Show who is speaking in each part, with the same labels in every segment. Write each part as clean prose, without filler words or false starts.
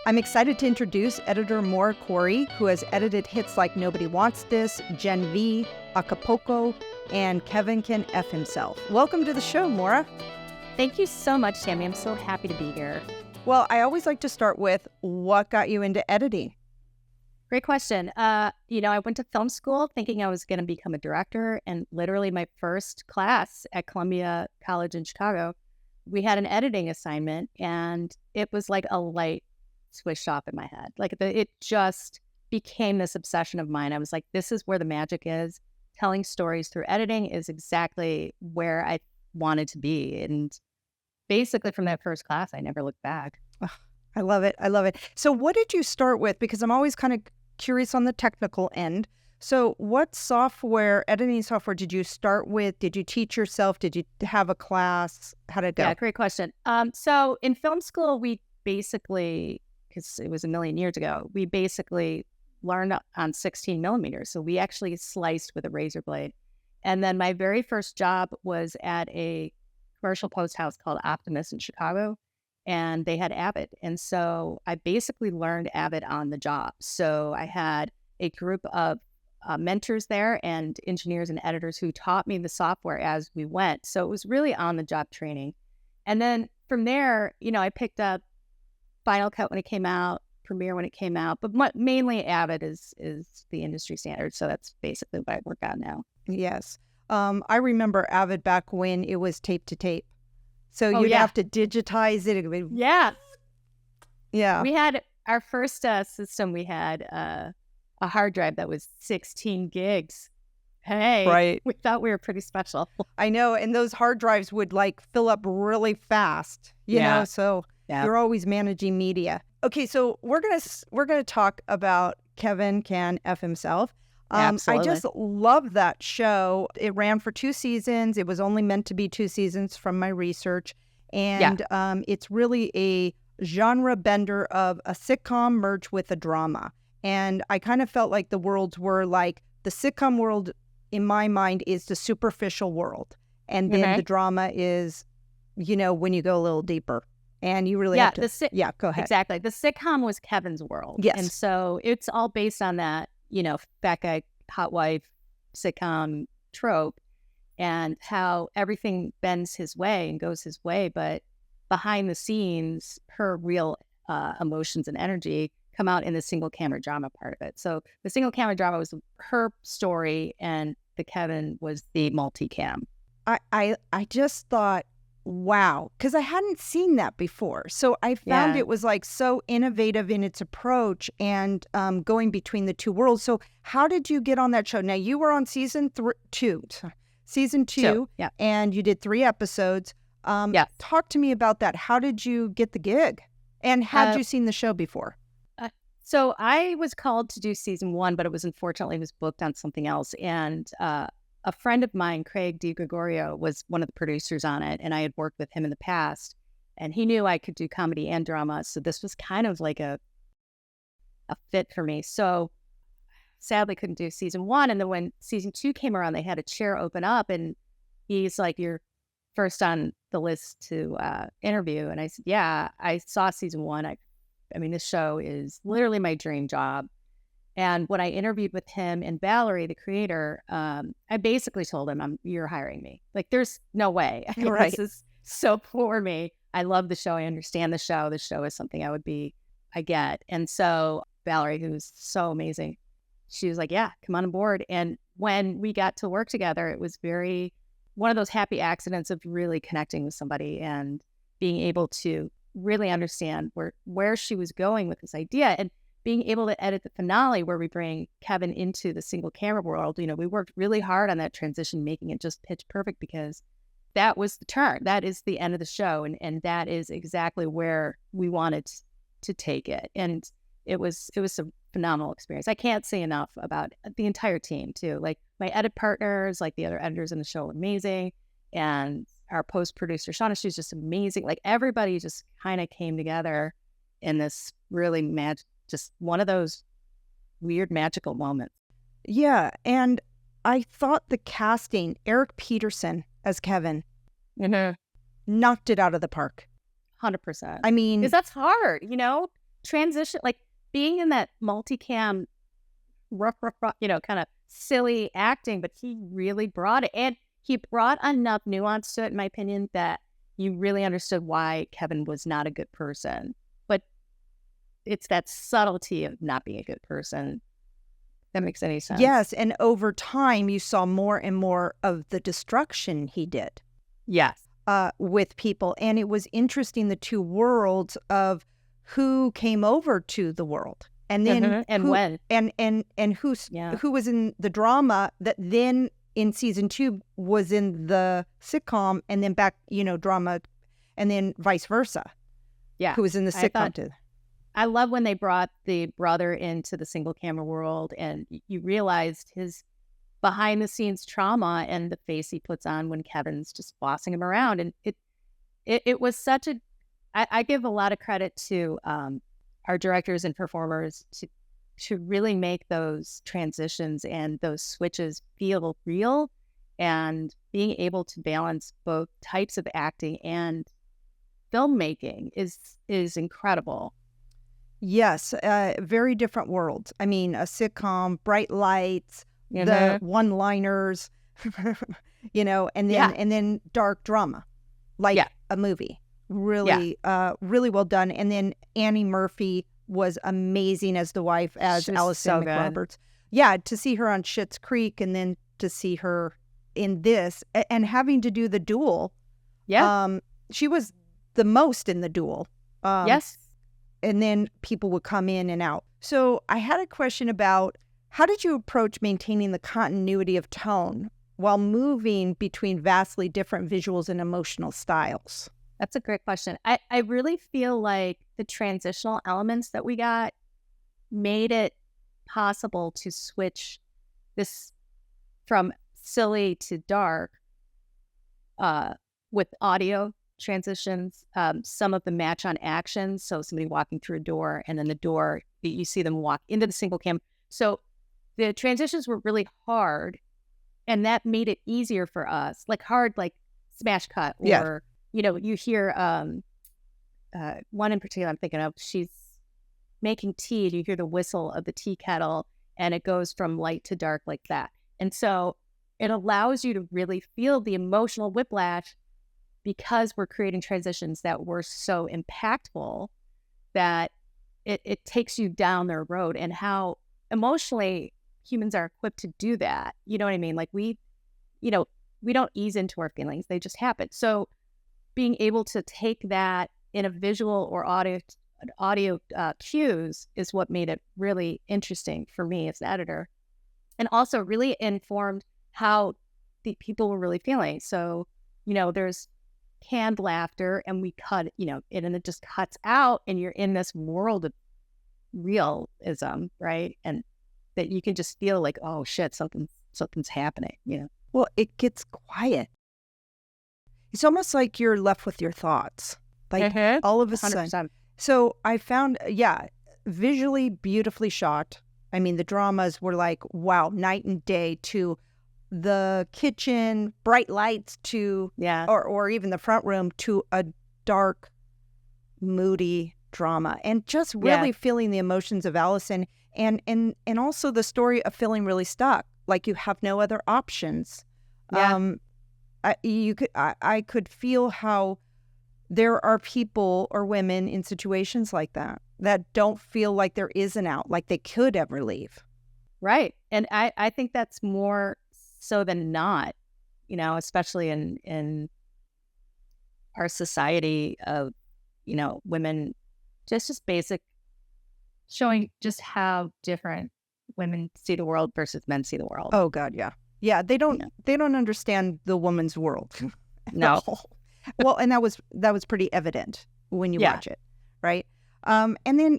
Speaker 1: I'm excited to introduce editor Maura, who has edited hits like Nobody Wants This, Gen V, Acapulco, and Kevin Can F Himself. Welcome to the show, Maura.
Speaker 2: Thank you so much, Tammy. I'm so happy to be here.
Speaker 1: Well, I always like to start with what got you into editing?
Speaker 2: Great question. I went to film school thinking I was going to become a director, and literally my first class at Columbia College in Chicago, we had an editing assignment, and it was like a light switched off in my head. It just became this obsession of mine. I was like, this is where the magic is. Telling stories through editing is exactly where I wanted to be. And basically from that first class, I never looked back.
Speaker 1: Oh, I love it. I love it. So what did you start with? Because I'm always kind of curious on the technical end. So what editing software did you start with? Did you teach yourself? Did you have a class? How did it go?
Speaker 2: Yeah, great question. So in film school, we basically, because it was a million years ago, we basically learned on 16 millimeters. So we actually sliced with a razor blade. And then my very first job was at a commercial post house called Optimus in Chicago, and they had Avid. And so I basically learned Avid on the job. So I had a group of mentors there and engineers and editors who taught me the software as we went. So it was really on the job training. And then from there, I picked up Final Cut when it came out, Premiere when it came out, but mainly Avid is the industry standard. So that's basically what I work on now.
Speaker 1: Yes. I remember Avid back when it was tape to tape. So you'd have to digitize it.
Speaker 2: Yeah.
Speaker 1: Yeah.
Speaker 2: We had our first system, we had a hard drive that was 16 gigs. Hey,
Speaker 1: right.
Speaker 2: We thought we were pretty special.
Speaker 1: I know. And those hard drives would fill up really fast, you know, so you're always managing media. Okay. So we're going to talk about Kevin Can F Himself.
Speaker 2: Absolutely.
Speaker 1: I just love that show. It ran for 2 seasons. It was only meant to be 2 seasons from my research. And it's really a genre bender of a sitcom merged with a drama. And I kind of felt like the worlds were like the sitcom world, in my mind, is the superficial world. And then the drama is, when you go a little deeper. And you really have to... go ahead.
Speaker 2: Exactly. The sitcom was Kevin's world.
Speaker 1: Yes.
Speaker 2: And so it's all based on that, fat guy, hot wife, sitcom trope, and how everything bends his way and goes his way. But behind the scenes, her real emotions and energy come out in the single camera drama part of it. So the single camera drama was her story, and the Kevin was the multicam.
Speaker 1: I just thought, wow, because I hadn't seen that before. So I found it was so innovative in its approach and going between the two worlds. So how did you get on that show? Now you were on season 2, and you did 3 episodes. Talk to me about that. How did you get the gig? And had you seen the show before?
Speaker 2: So I was called to do season 1, but it was booked on something else. And a friend of mine, Craig DiGregorio, was one of the producers on it. And I had worked with him in the past. And he knew I could do comedy and drama. So this was kind of like a fit for me. So sadly couldn't do season 1. And then when season 2 came around, they had a chair open up. And he's like, you're first on the list to interview. And I said, yeah, I saw season 1. I mean, this show is literally my dream job. And when I interviewed with him and Valerie, the creator, I basically told him, you're hiring me. There's no way.
Speaker 1: Right.
Speaker 2: This is so for me. I love the show. I understand the show. The show is something I get. And so Valerie, who's so amazing, she was like, yeah, come on board. And when we got to work together, it was one of those happy accidents of really connecting with somebody and being able to really understand where she was going with this idea, and being able to edit the finale where we bring Kevin into the single camera world. We worked really hard on that transition, making it just pitch perfect, because that was the turn. That is the end of the show. And that is exactly where we wanted to take it. And it was a phenomenal experience. I can't say enough about the entire team too. My edit partners, the other editors in the show, were amazing. And our post-producer, Shauna, she's just amazing. Everybody just kind of came together in this really just one of those weird magical moments.
Speaker 1: Yeah. And I thought the casting, Eric Peterson as Kevin, knocked it out of the park.
Speaker 2: 100%.
Speaker 1: I mean...
Speaker 2: Because that's hard, transition, like being in that multicam, kind of silly acting, but he really brought it. And he brought enough nuance to it, in my opinion, that you really understood why Kevin was not a good person. But it's that subtlety of not being a good person that makes any sense.
Speaker 1: Yes, and over time, you saw more and more of the destruction he did.
Speaker 2: Yes.
Speaker 1: With people. And it was interesting, the two worlds of who came over to the world. And then
Speaker 2: and
Speaker 1: who,
Speaker 2: when.
Speaker 1: And who was in the drama that then in season 2 was in the sitcom, and then back, drama, and then vice versa.
Speaker 2: Yeah.
Speaker 1: Who was in the sitcom too.
Speaker 2: I love when they brought the brother into the single camera world, and you realized his behind the scenes trauma and the face he puts on when Kevin's just bossing him around. And it was such a, I give a lot of credit to our directors and performers to really make those transitions and those switches feel real, and being able to balance both types of acting and filmmaking is incredible.
Speaker 1: Yes, very different worlds. I mean, a sitcom, bright lights, the one-liners, and then dark drama, like a movie. Really, really well done. And then Annie Murphy was amazing as the wife, as Allison McRoberts. Yeah, to see her on Schitt's Creek, and then to see her in this, and having to do the duel. Yeah, she was the most in the duel.
Speaker 2: Yes.
Speaker 1: And then people would come in and out. So I had a question about, how did you approach maintaining the continuity of tone while moving between vastly different visuals and emotional styles?
Speaker 2: That's a great question. I really feel like the transitional elements that we got made it possible to switch this from silly to dark with audio transitions. Some of the match on actions, so somebody walking through a door, and then the door, you see them walk into the single cam. So the transitions were really hard, and that made it easier for us. Like hard, like smash cut, or you hear one in particular I'm thinking of, she's making tea, and you hear the whistle of the tea kettle, and it goes from light to dark like that. And so it allows you to really feel the emotional whiplash, because we're creating transitions that were so impactful that it takes you down their road, and how emotionally humans are equipped to do that. You know what I mean? Like we don't ease into our feelings. They just happen. So being able to take that in a visual or audio cues is what made it really interesting for me as an editor, and also really informed how the people were really feeling. So, there's canned laughter, and we cut, and it just cuts out, and you're in this world of realism, right? And that you can just feel like, oh shit, something's happening,
Speaker 1: Well, it gets quiet. It's almost like you're left with your thoughts, like all of a 100%. Sudden. So I found, visually beautifully shot. I mean, the dramas were like, wow, night and day, to the kitchen, bright lights, to or even the front room, to a dark, moody drama, and just really feeling the emotions of Allison, and also the story of feeling really stuck, like you have no other options. I could feel how there are people or women in situations like that don't feel like there is an out, like they could ever leave.
Speaker 2: Right. And I think that's more so than not, especially in our society of, women, just basic, showing just how different women see the world versus men see the world.
Speaker 1: Oh God, yeah. Yeah, they don't understand the woman's world.
Speaker 2: No.
Speaker 1: Well, and that was pretty evident when you watch it, right? And then,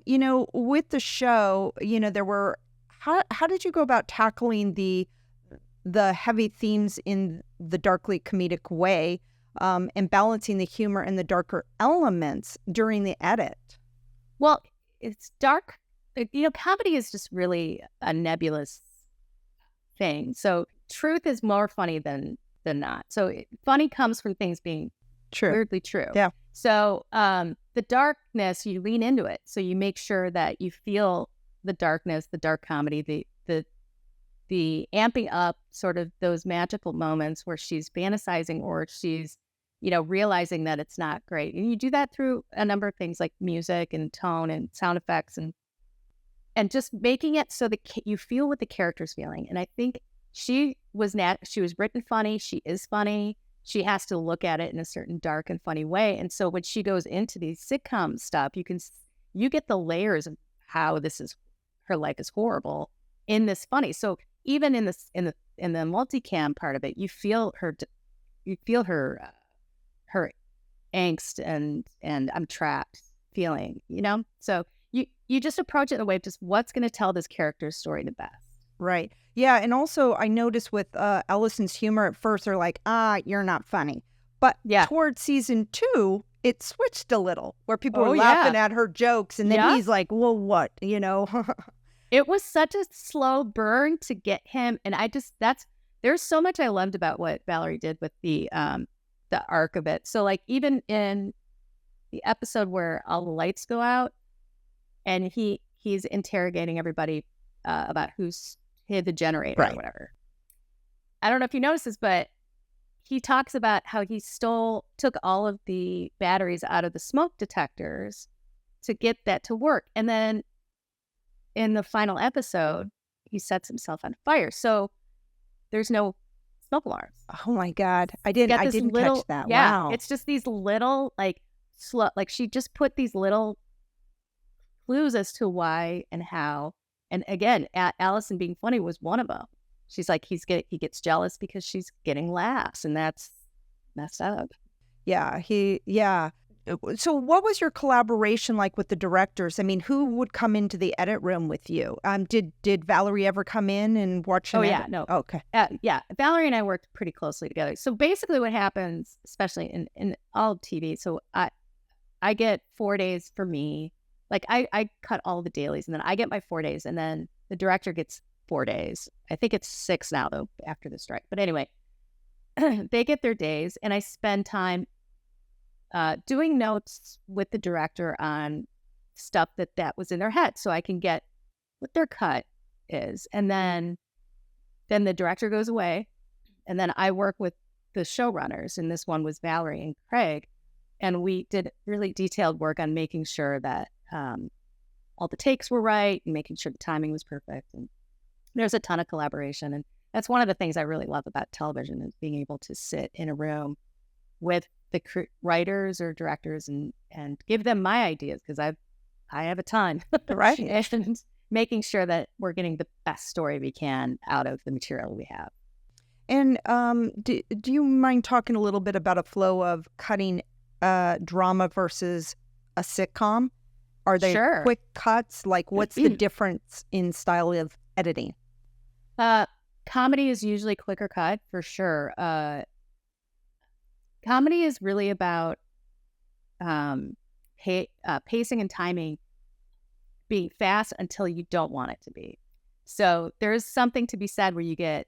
Speaker 1: with the show, there were, how did you go about tackling the heavy themes in the darkly comedic way, and balancing the humor and the darker elements during the edit?
Speaker 2: Well, it's dark. Comedy is just really a nebulous thing. So truth is more funny than not. So funny comes from things being weirdly true.
Speaker 1: Yeah.
Speaker 2: So the darkness, you lean into it. So you make sure that you feel the darkness, the dark comedy, the amping up sort of those magical moments where she's fantasizing or she's, realizing that it's not great. And you do that through a number of things like music and tone and sound effects and just making it so that you feel what the character's feeling. And I think she was written funny. She is funny. She has to look at it in a certain dark and funny way. And so when she goes into these sitcom stuff, you get the layers of how her life is horrible in this funny. So even in the multicam part of it, you feel her angst and I'm trapped feeling, So you just approach it in a way of just what's going to tell this character's story the best.
Speaker 1: Right. Yeah. And also I noticed with Allison's humor at first, they're like, you're not funny. But towards season 2, it switched a little where people were laughing at her jokes. And then he's like, well, what,
Speaker 2: It was such a slow burn to get him. And there's so much I loved about what Valerie did with the arc of it. So like even in the episode where all the lights go out and he's interrogating everybody about who's hid the generator or whatever. I don't know if you noticed this, but he talks about how he took all of the batteries out of the smoke detectors to get that to work. And then in the final episode, he sets himself on fire. So there's no smoke alarms.
Speaker 1: Oh my God. I didn't catch that.
Speaker 2: Yeah.
Speaker 1: Wow.
Speaker 2: It's just these little she just put these little clues as to why and how. And again, Allison being funny was one of them. She's like, he gets jealous because she's getting laughs, and that's messed up.
Speaker 1: Yeah. So what was your collaboration like with the directors? I mean, who would come into the edit room with you? Did Valerie ever come in and watch?
Speaker 2: No.
Speaker 1: Oh, okay.
Speaker 2: Valerie and I worked pretty closely together. So basically what happens, especially in all of TV, so I get 4 days for me. Like I cut all the dailies and then I get my 4 days and then the director gets 4 days. I think it's 6 now though after the strike. But anyway, they get their days and I spend time doing notes with the director on stuff that was in their head so I can get what their cut is. And then the director goes away and then I work with the showrunners, and this one was Valerie and Craig, and we did really detailed work on making sure that all the takes were right and making sure the timing was perfect. And there's a ton of collaboration. And that's one of the things I really love about television is being able to sit in a room with the writers or directors and give them my ideas because I have a ton.
Speaker 1: Right.
Speaker 2: And making sure that we're getting the best story we can out of the material we have.
Speaker 1: And do you mind talking a little bit about a flow of cutting drama versus a sitcom? Are they quick cuts? Like, what's the difference in style of editing?
Speaker 2: Comedy is usually quicker cut, for sure. Comedy is really about pacing and timing being fast until you don't want it to be. So there's something to be said where you get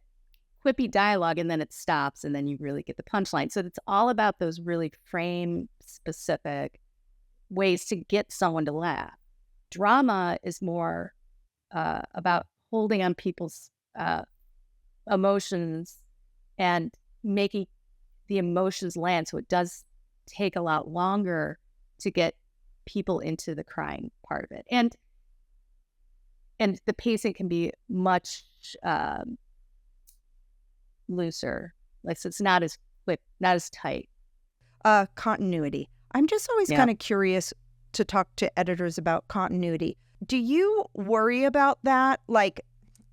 Speaker 2: quippy dialogue and then it stops and then you really get the punchline. So it's all about those really frame-specific ways to get someone to laugh. Drama is more about holding on people's emotions and making the emotions land. So it does take a lot longer to get people into the crying part of it. And the pacing can be much looser. Like, so it's not as quick, not as tight.
Speaker 1: Continuity. I'm just always kind of curious to talk to editors about continuity. Do you worry about that? Like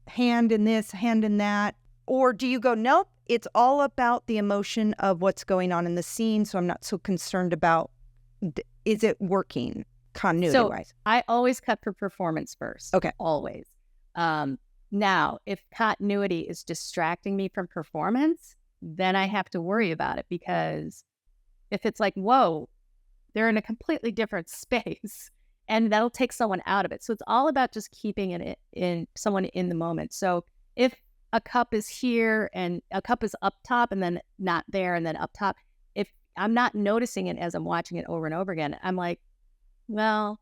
Speaker 1: hand in this, hand in that? Or do you go, nope, it's all about the emotion of what's going on in the scene, so I'm not so concerned about, is it working continuity-wise?
Speaker 2: So I always cut for performance first.
Speaker 1: Okay.
Speaker 2: Always. Now, if continuity is distracting me from performance, then I have to worry about it, because if it's like, whoa, they're in a completely different space, and that'll take someone out of it. So it's all about just keeping it in someone in the moment. So if a cup is here and a cup is up top and then not there and then up top, I'm not noticing it as I'm watching it over and over again. I'm like, well,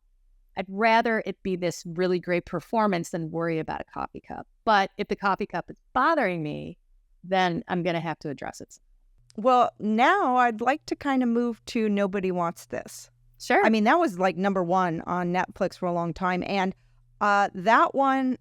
Speaker 2: I'd rather it be this really great performance than worry about a coffee cup. But if the coffee cup is bothering me, then I'm going to have to address it.
Speaker 1: Well, now I'd like to kind of move to Nobody Wants This.
Speaker 2: Sure.
Speaker 1: I mean, that was like number one on Netflix for a long time. And that one,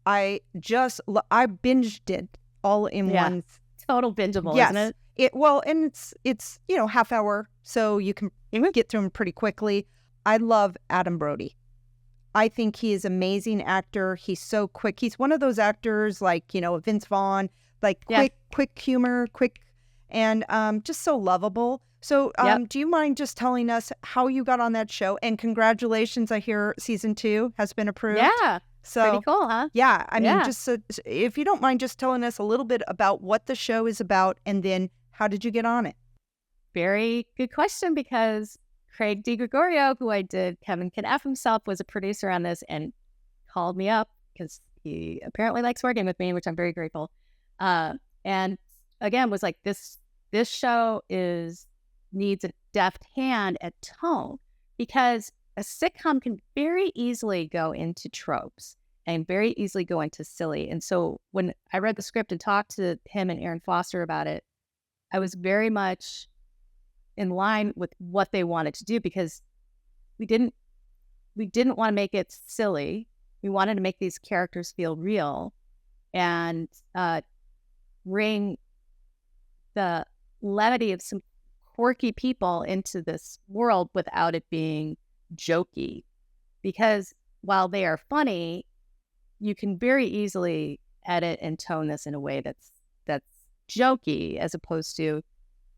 Speaker 1: I binged it all in one.
Speaker 2: Total bingeable,
Speaker 1: yes.
Speaker 2: Isn't it?
Speaker 1: And it's half hour, so you can get through them pretty quickly. I love Adam Brody. I think he is an amazing actor. He's so quick. He's one of those actors like, Vince Vaughn, like quick humor, and just so lovable. So do you mind just telling us how you got on that show? And congratulations, I hear season 2 has been approved.
Speaker 2: Yeah.
Speaker 1: So
Speaker 2: pretty cool, huh?
Speaker 1: Yeah. I mean, just so, if you don't mind just telling us a little bit about what the show is about, and then how did you get on it?
Speaker 2: Very good question, because Craig DiGregorio, who I did Kevin Can F Himself, was a producer on this and called me up because he apparently likes working with me, which I'm very grateful. And again, was like, this show needs a deft hand at tone, because a sitcom can very easily go into tropes and very easily go into silly. And so when I read the script and talked to him and Aaron Foster about it, I was very much in line with what they wanted to do, because we didn't want to make it silly. We wanted to make these characters feel real and bring the levity of some quirky people into this world without it being jokey. Because while they are funny, you can very easily edit and tone this in a way that's jokey as opposed to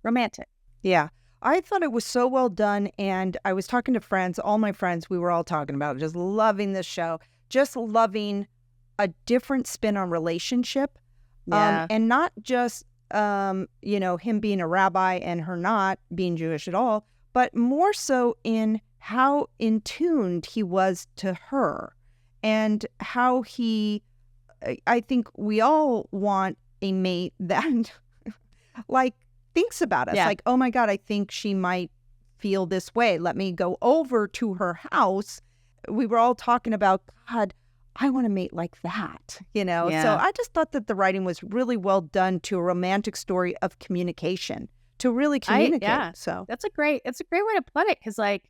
Speaker 2: romantic.
Speaker 1: Yeah. I thought it was so well done, and I was talking to friends, all my friends, we were all talking about it, just loving this show, just loving a different spin on relationship, and not just, him being a rabbi and her not being Jewish at all, but more so in how in tuned he was to her, and how I think we all want a mate that like thinks about us, like, oh my God, I think she might feel this way. Let me go over to her house. We were all talking about, God, I want to mate like that, So I just thought that the writing was really well done to a romantic story of communication, to really communicate. So
Speaker 2: it's a great way to put it, because like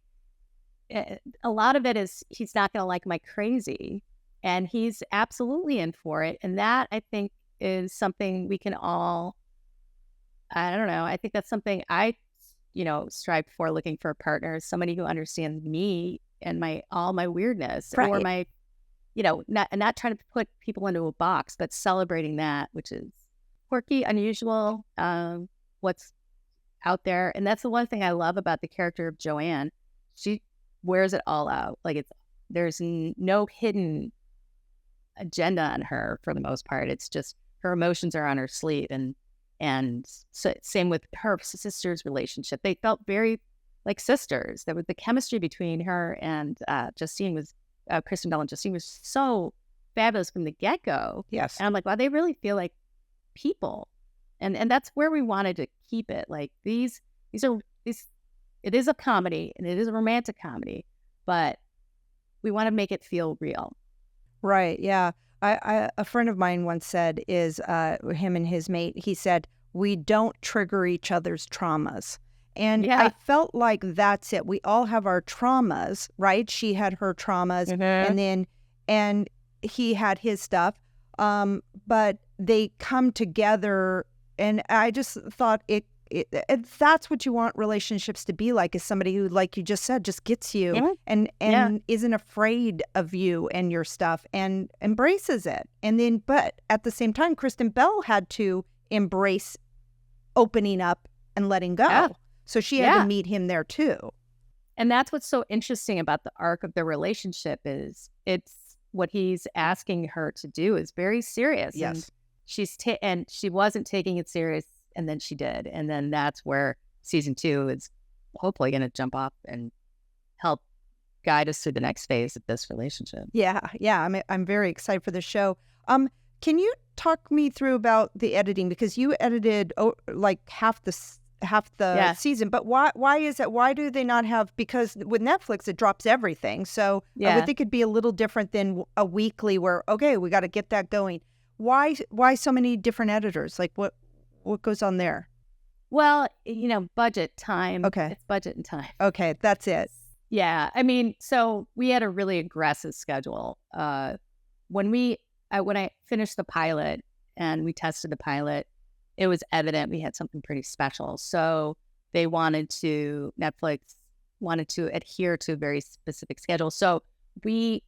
Speaker 2: a lot of it is he's not going to like my crazy, and he's absolutely in for it. And that, I think, is something we can all, I don't know, I think that's something I, strive for, looking for a partner, somebody who understands me and all my weirdness,
Speaker 1: right.
Speaker 2: Or my, not trying to put people into a box, but celebrating that, which is quirky, unusual, what's out there. And that's the one thing I love about the character of Joanne. She wears it all out. Like there's no hidden agenda on her for the most part. It's just her emotions are on her sleeve, and so, same with her sister's relationship. They felt very like sisters. There was the chemistry between her and Justine was Kristen Bell and Justine was so fabulous from the get-go.
Speaker 1: Yes,
Speaker 2: and I'm like, wow, they really feel like people, and that's where we wanted to keep it. Like these. It is a comedy and it is a romantic comedy, but we want to make it feel real.
Speaker 1: Right. Yeah. A friend of mine once said him and his mate, he said, we don't trigger each other's traumas. And I felt like that's it. We all have our traumas, right? She had her traumas, and he had his stuff. But they come together, and I just thought that's what you want relationships to be like, is somebody who, like you just said, just gets you and isn't afraid of you and your stuff and embraces it. And then, but at the same time, Kristen Bell had to embrace opening up and letting go. Yeah. So she had to meet him there too.
Speaker 2: And that's what's so interesting about the arc of the relationship is it's what he's asking her to do is very serious.
Speaker 1: Yes.
Speaker 2: And she wasn't taking it serious. And then she did. And then that's where season 2 is hopefully going to jump off and help guide us through the next phase of this relationship.
Speaker 1: Yeah. I'm very excited for the show. Can you talk me through about the editing? Because you edited like half the season. But why is that? Why do they not have? Because with Netflix, it drops everything. So I would think it'd be a little different than a weekly where, okay, we got to get that going. Why so many different editors? Like what goes on there?
Speaker 2: Well, budget, time.
Speaker 1: Okay.
Speaker 2: It's budget and time.
Speaker 1: Okay, that's it.
Speaker 2: Yeah. I mean, so we had a really aggressive schedule. When I finished the pilot and we tested the pilot, it was evident we had something pretty special. So Netflix wanted to adhere to a very specific schedule. So we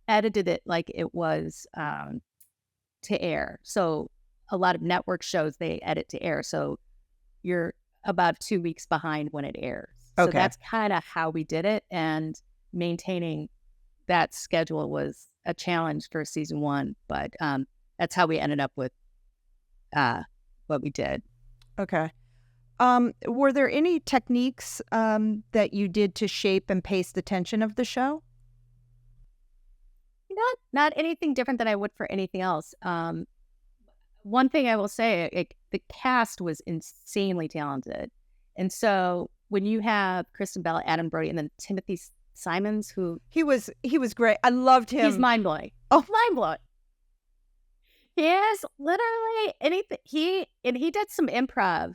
Speaker 2: edited it like it was to air. So a lot of network shows, they edit to air. So you're about 2 weeks behind when it airs. So that's kind of how we did it. And maintaining that schedule was a challenge for season 1. But that's how we ended up with what we did.
Speaker 1: Okay. Were there any techniques that you did to shape and pace the tension of the show?
Speaker 2: Not anything different than I would for anything else. One thing I will say, the cast was insanely talented. And so when you have Kristen Bell, Adam Brody, and then Timothy Simons, who... He was
Speaker 1: great. I loved him.
Speaker 2: He's mind-blowing. Oh, mind-blowing. He has literally anything. He did some improv.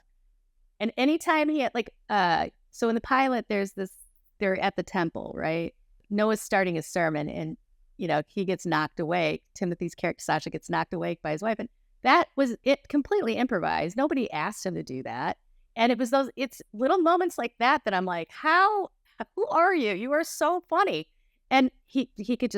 Speaker 2: And anytime he had, so in the pilot, they're at the temple, right? Noah's starting his sermon, and, he gets knocked awake. Timothy's character, Sasha, gets knocked awake by his wife. And that was it, completely improvised. Nobody asked him to do that. And it's little moments like that I'm like, who are you? You are so funny. And he could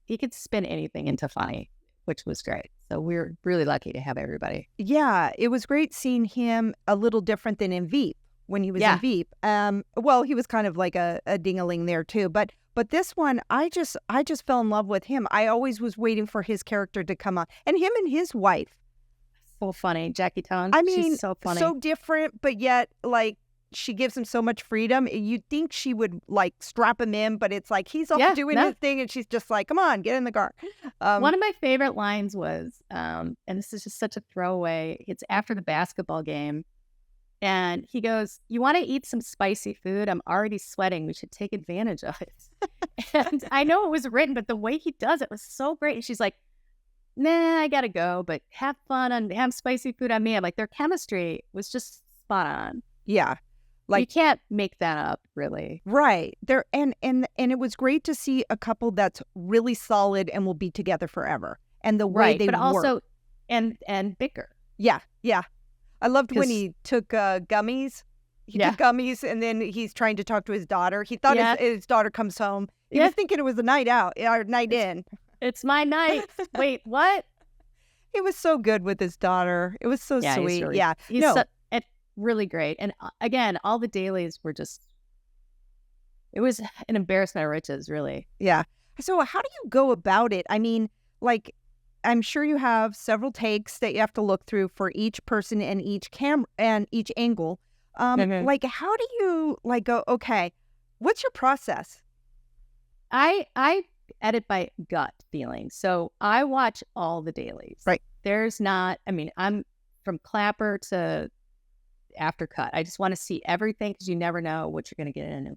Speaker 2: he could spin anything into funny, which was great. So we're really lucky to have everybody.
Speaker 1: Yeah, it was great seeing him a little different than in Veep, when he was in Veep. Well, he was kind of like a ding-a-ling there too. But this one, I just fell in love with him. I always was waiting for his character to come on. And him and his wife.
Speaker 2: So funny. Jackie Town.
Speaker 1: I mean,
Speaker 2: she's so funny.
Speaker 1: So different, but yet, she gives him so much freedom. You'd think she would, strap him in, but it's like he's off doing his thing, and she's just like, come on, get in the car.
Speaker 2: One of my favorite lines was, and this is just such a throwaway, it's after the basketball game, and he goes, "You want to eat some spicy food? I'm already sweating. We should take advantage of it." And I know it was written, but the way he does it was so great. And she's like, "Nah, I gotta go, but have fun and have spicy food on me." I'm like, their chemistry was just spot on.
Speaker 1: Yeah.
Speaker 2: You can't make that up, really.
Speaker 1: Right. There and it was great to see a couple that's really solid and will be together forever. And the way they
Speaker 2: but
Speaker 1: work.
Speaker 2: Also and bigger.
Speaker 1: Yeah. Yeah. I loved when he took gummies. He took gummies, and then he's trying to talk to his daughter. He thought his daughter comes home. He was thinking it was a night out or night in.
Speaker 2: It's my night. Wait, what?
Speaker 1: He was so good with his daughter. It was so sweet. He's
Speaker 2: really great. And again, all the dailies were it was an embarrassment of riches, really.
Speaker 1: Yeah. So how do you go about it? I mean, I'm sure you have several takes that you have to look through for each person and each camera and each angle. How do you go, okay, what's your process?
Speaker 2: I edit by gut feeling. So I watch all the dailies.
Speaker 1: Right.
Speaker 2: I'm from Clapper to Aftercut. I just want to see everything, because you never know what you're going to get into.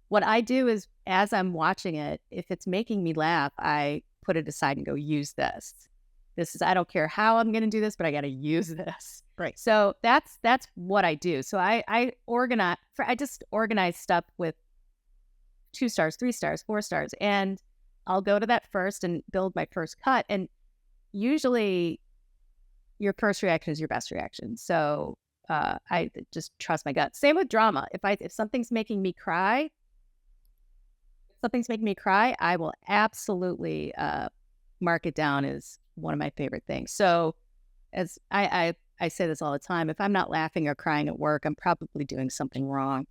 Speaker 2: What I do is, as I'm watching it, if it's making me laugh, I put it aside and go, use this. I don't care how I'm going to do this, but I got to use this.
Speaker 1: Right.
Speaker 2: So that's what I do. So I just organize stuff with 2 stars, 3 stars, 4 stars. And I'll go to that first and build my first cut. And usually your first reaction is your best reaction. So I just trust my gut. Same with drama. If something's making me cry, I will absolutely mark it down as one of my favorite things. So as I say this all the time, if I'm not laughing or crying at work, I'm probably doing something wrong.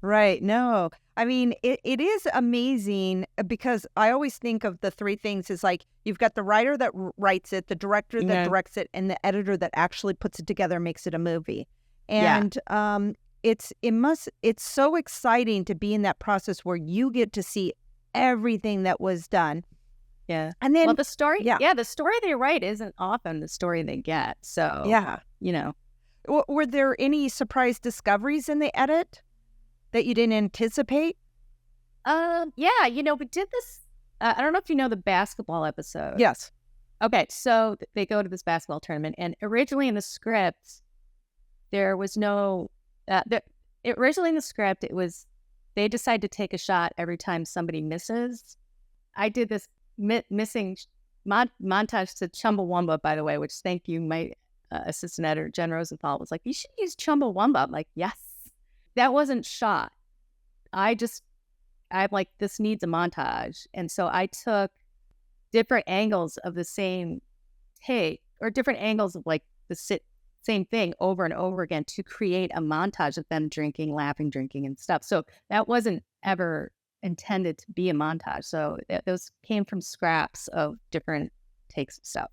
Speaker 1: Right. No, I mean, it is amazing, because I always think of the 3 things is you've got the writer that writes it, the director that directs it, and the editor that actually puts it together and makes it a movie. And it's so exciting to be in that process where you get to see everything that was done.
Speaker 2: Yeah.
Speaker 1: And then
Speaker 2: the story, the story they write isn't often the story they get. So,
Speaker 1: Were there any surprise discoveries in the edit that you didn't anticipate?
Speaker 2: Yeah, we did this. I don't know if you know the basketball episode.
Speaker 1: Yes.
Speaker 2: Okay, so they go to this basketball tournament, and originally in the script, there was no. Originally in the script, it was they decide to take a shot every time somebody misses. I did this missing montage to Chumbawamba, by the way, which thank you, my assistant editor, Jen Rosenthal, was like, you should use Chumbawamba. I'm like, yes. That wasn't shot. I'm like, this needs a montage. And so I took different angles of the same take, or different angles of like the same thing over and over again to create a montage of them drinking, laughing, drinking and stuff. So that wasn't ever intended to be a montage. So those came from scraps of different takes of stuff.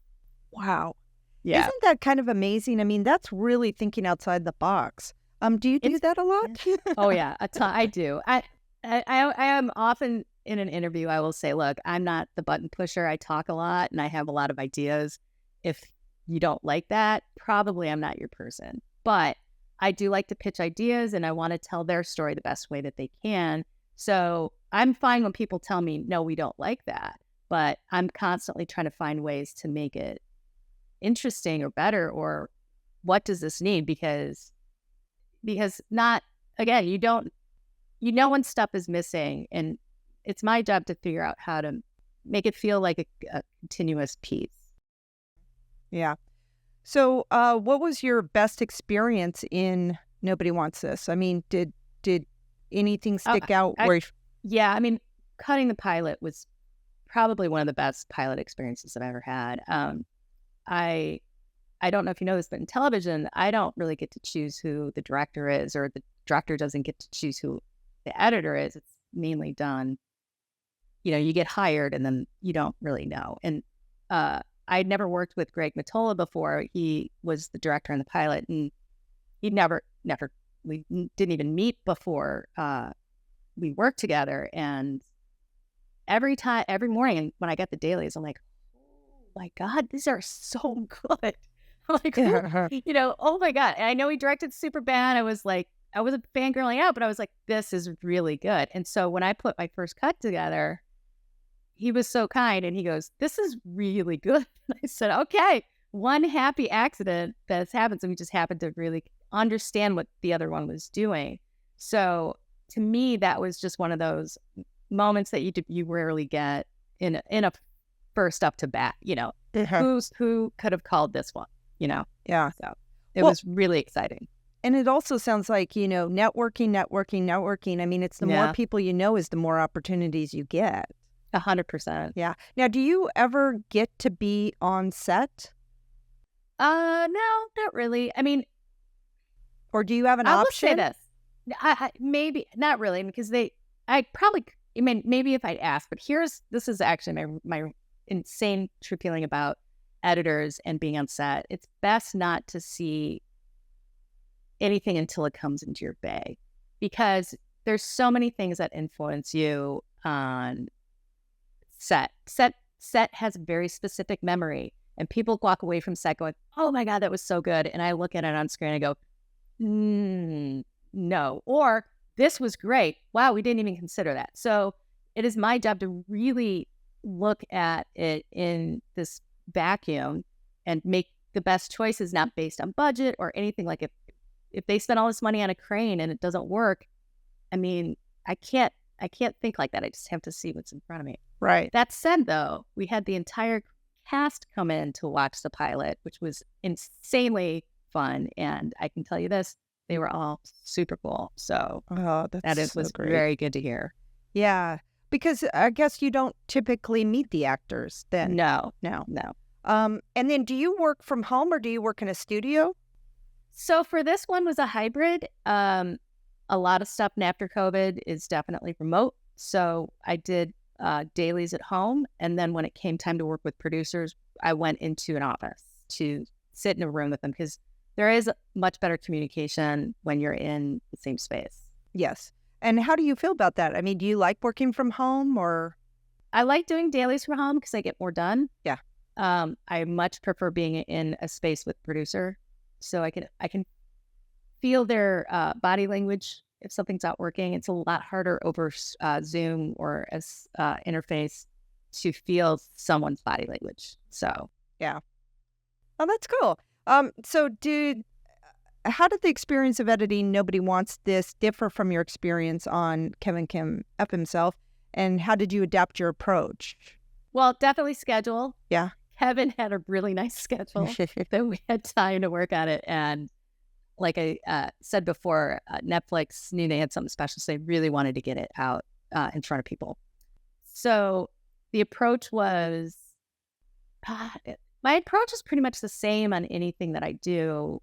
Speaker 1: Wow.
Speaker 2: Yeah.
Speaker 1: Isn't that kind of amazing? I mean, that's really thinking outside the box. Do you do that a lot?
Speaker 2: Oh yeah, I do. I am often in an interview, I will say, look, I'm not the button pusher. I talk a lot and I have a lot of ideas. If you don't like that, probably I'm not your person. But I do like to pitch ideas and I want to tell their story the best way that they can. So I'm fine when people tell me, no, we don't like that. But I'm constantly trying to find ways to make it interesting or better, or what does this need? Because not, again, you know when stuff is missing, and it's my job to figure out how to make it feel like a continuous piece.
Speaker 1: Yeah. So what was your best experience in Nobody Wants This? I mean, did anything stick out?
Speaker 2: Yeah, I mean, cutting the pilot was probably one of the best pilot experiences I've ever had. I don't know if you know this, but in television, I don't really get to choose who the director is, or the director doesn't get to choose who the editor is. It's mainly done, you get hired and then you don't really know. And I'd never worked with Greg Mottola before. He was the director on the pilot, and we didn't even meet before we worked together. And every morning when I get the dailies, I'm like, oh my God, these are so good. Like, oh my God. And I know he directed Superbad. I wasn't fangirling out, but I was like, this is really good. And so when I put my first cut together, he was so kind and he goes, this is really good. And I said, okay, one happy accident that's happened. So we just happened to really understand what the other one was doing. So to me, that was just one of those moments that you rarely get in a first up to bat, who could have called this one,
Speaker 1: Yeah.
Speaker 2: So it was really exciting.
Speaker 1: And it also sounds like, networking. I mean, it's the more people you know is the more opportunities you get.
Speaker 2: 100%.
Speaker 1: Yeah. Now, do you ever get to be on set?
Speaker 2: No, not really. I mean,
Speaker 1: or do you have an
Speaker 2: option?
Speaker 1: I will
Speaker 2: say this. Maybe not really, because maybe if I'd asked, but this is actually my insane true feeling about editors and being on set. It's best not to see anything until it comes into your bay, because there's so many things that influence you on set. Set has a very specific memory, and people walk away from set going, oh my God, that was so good. And I look at it on screen and I go, no, or this was great. Wow, we didn't even consider that. So it is my job to really look at it in this vacuum and make the best choices, not based on budget or anything. Like if they spend all this money on a crane and it doesn't work, I mean, I can't think like that. I just have to see what's in front of me.
Speaker 1: Right.
Speaker 2: That said, though, we had the entire cast come in to watch the pilot, which was insanely fun. And I can tell you this, they were all super cool. So was
Speaker 1: great.
Speaker 2: Very good to hear.
Speaker 1: Yeah. Because I guess you don't typically meet the actors then.
Speaker 2: No.
Speaker 1: And then do you work from home or do you work in a studio?
Speaker 2: So for this one was a hybrid. A lot of stuff after COVID is definitely remote. So I did dailies at home. And then when it came time to work with producers, I went into an office to sit in a room with them, because there is much better communication when you're in the same space.
Speaker 1: Yes. And how do you feel about that? I mean, do you like working from home or?
Speaker 2: I like doing dailies from home because I get more done.
Speaker 1: Yeah.
Speaker 2: I much prefer being in a space with producer, so I can feel their body language if something's not working. It's a lot harder over Zoom or as interface to feel someone's body language. So
Speaker 1: Yeah. Oh, that's cool. So how did the experience of editing Nobody Wants This differ from your experience on Kevin Kim F himself? And how did you adapt your approach?
Speaker 2: Well, definitely schedule.
Speaker 1: Yeah.
Speaker 2: Kevin had a really nice schedule that we had time to work on it. And like I said before, Netflix knew they had something special, so they really wanted to get it out in front of people. So the approach was, my approach is pretty much the same on anything that I do.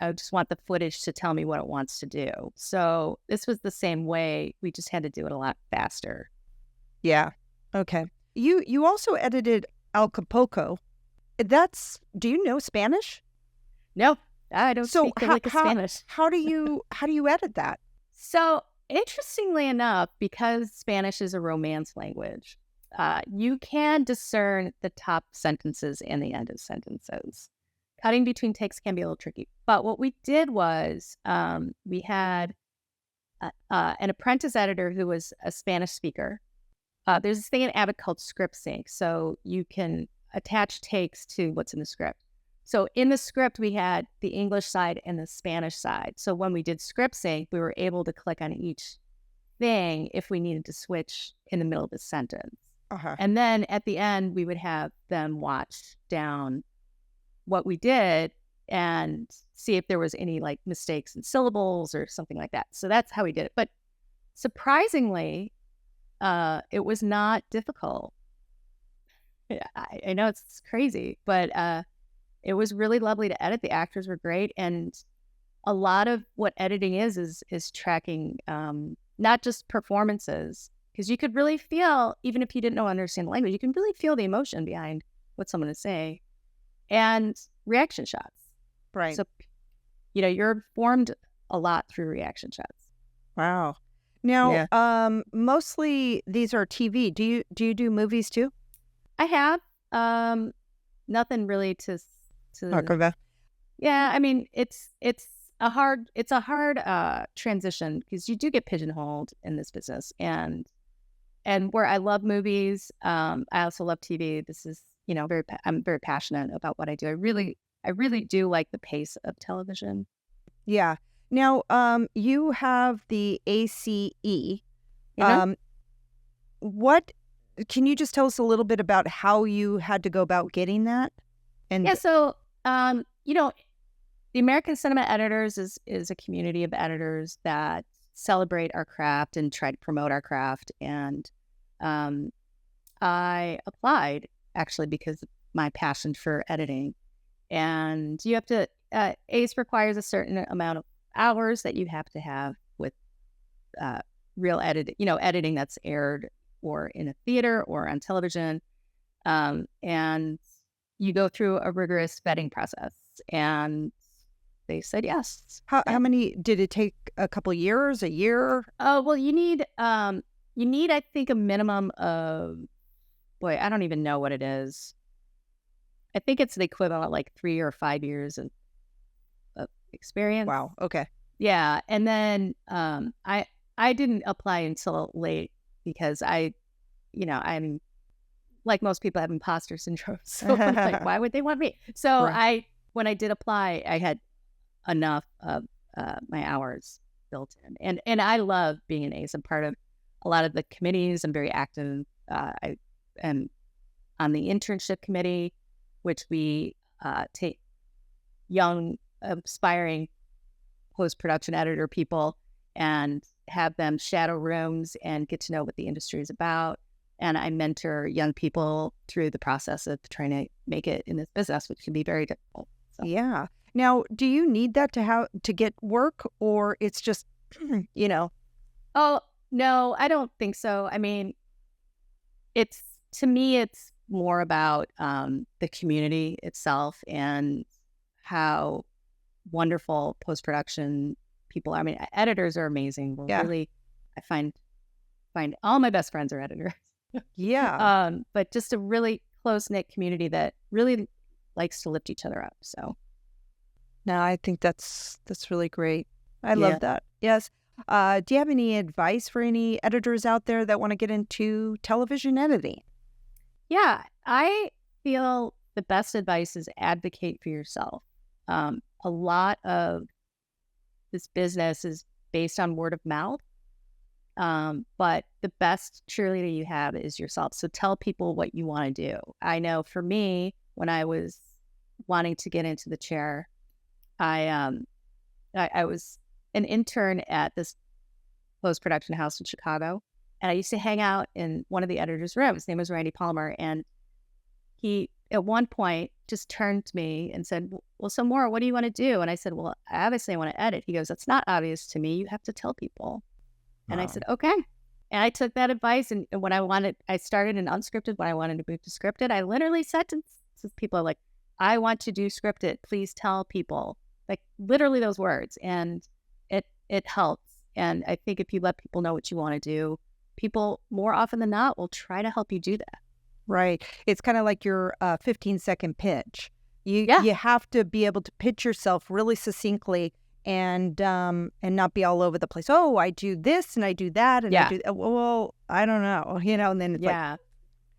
Speaker 2: I just want the footage to tell me what it wants to do. So this was the same way. We just had to do it a lot faster.
Speaker 1: Yeah. Okay. You also edited Acapulco. Do you know Spanish?
Speaker 2: No, I don't speak Spanish.
Speaker 1: How do you edit that?
Speaker 2: So interestingly enough, because Spanish is a Romance language, you can discern the top sentences and the end of sentences. Cutting between takes can be a little tricky. But what we did was we had an apprentice editor who was a Spanish speaker. There's this thing in Avid called script sync. So you can attach takes to what's in the script. So in the script, we had the English side and the Spanish side. So when we did script sync, we were able to click on each thing if we needed to switch in the middle of the sentence.
Speaker 1: Uh-huh.
Speaker 2: And then at the end, we would have them watch down what we did and see if there was any like mistakes in syllables or something like that. So that's how we did it. But surprisingly, it was not difficult. I know it's crazy, but it was really lovely to edit. The actors were great. And a lot of what editing is tracking not just performances, because you could really feel, even if you didn't understand the language, you can really feel the emotion behind what someone is saying. And reaction shots.
Speaker 1: Right.
Speaker 2: So, you're informed a lot through reaction shots.
Speaker 1: Wow. Now, mostly these are TV. Do you do movies too?
Speaker 2: I have nothing really to
Speaker 1: talk about.
Speaker 2: Yeah, I mean, it's a hard transition because you do get pigeonholed in this business, and where I love movies, I also love TV. This is I'm very passionate about what I do. I really do like the pace of television.
Speaker 1: Yeah. Now, you have the ACE. What can you just tell us a little bit about how you had to go about getting that? And
Speaker 2: so the American Cinema Editors is a community of editors that celebrate our craft and try to promote our craft. And I applied actually because of my passion for editing. And you have to, ACE requires a certain amount of hours that you have to have with real editing that's aired or in a theater or on television. And you go through a rigorous vetting process. And they said yes.
Speaker 1: How many did it take? A couple of years, a year?
Speaker 2: Oh, well, you need I think a minimum of, I don't even know what it is. I think it's the equivalent of like 3 or 5 years of experience.
Speaker 1: Wow. Okay.
Speaker 2: Yeah. And then I didn't apply until late because I'm like most people, have imposter syndrome. So I'm like, why would they want me? So right. When I did apply, I had enough of my hours built in. And I love being an ACE. I'm part of a lot of the committees. I'm very active. I am on the internship committee, which we take young, aspiring post-production editor people and have them shadow rooms and get to know what the industry is about. And I mentor young people through the process of trying to make it in this business, which can be very difficult. So.
Speaker 1: Yeah. Now, do you need that to get work, or it's just,
Speaker 2: Oh, no, I don't think so. I mean, to me, it's more about the community itself and how wonderful post-production people are. I mean, editors are amazing. Really, I find all my best friends are editors.
Speaker 1: Yeah.
Speaker 2: But just a really close-knit community that really likes to lift each other up. So
Speaker 1: No, I think that's really great. I love that. Yes. Do you have any advice for any editors out there that want to get into television editing?
Speaker 2: Yeah, I feel the best advice is advocate for yourself. A lot of this business is based on word of mouth, but the best cheerleader you have is yourself. So tell people what you want to do. I know for me, when I was wanting to get into the chair, I was an intern at this post-production house in Chicago, and I used to hang out in one of the editor's rooms. His name was Randy Palmer, and he, at one point, just turned to me and said, well, so Maura, what do you want to do? And I said, well, obviously I want to edit. He goes, that's not obvious to me. You have to tell people. And I said, okay. And I took that advice, and when I started in unscripted. When I wanted to move to scripted, I literally said to people, like, I want to do scripted. Please tell people. Like, literally those words. And it helps. And I think if you let people know what you want to do, people more often than not will try to help you do that.
Speaker 1: Right. It's kind of like your 15-second pitch. You have to be able to pitch yourself really succinctly and not be all over the place. Oh, I do this and I do that and I do. Well, I don't know, and then it's like.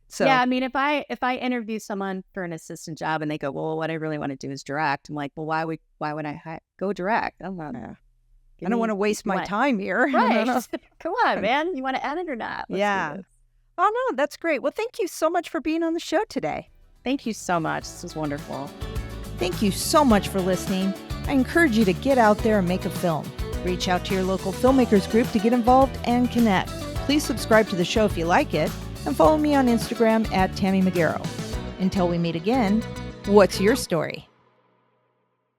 Speaker 1: So
Speaker 2: I mean, if I interview someone for an assistant job and they go, well, what I really want to do is direct. I'm like, well, why would I go direct? I'm not. Yeah.
Speaker 1: I don't want to waste my time here.
Speaker 2: Right. Come on, man. You want to edit or not? Let's do this.
Speaker 1: Oh, no, that's great. Well, thank you so much for being on the show today.
Speaker 2: Thank you so much. This was wonderful.
Speaker 1: Thank you so much for listening. I encourage you to get out there and make a film. Reach out to your local filmmakers group to get involved and connect. Please subscribe to the show if you like it, and follow me on Instagram at Tammy Magaro. Until we meet again, what's your story?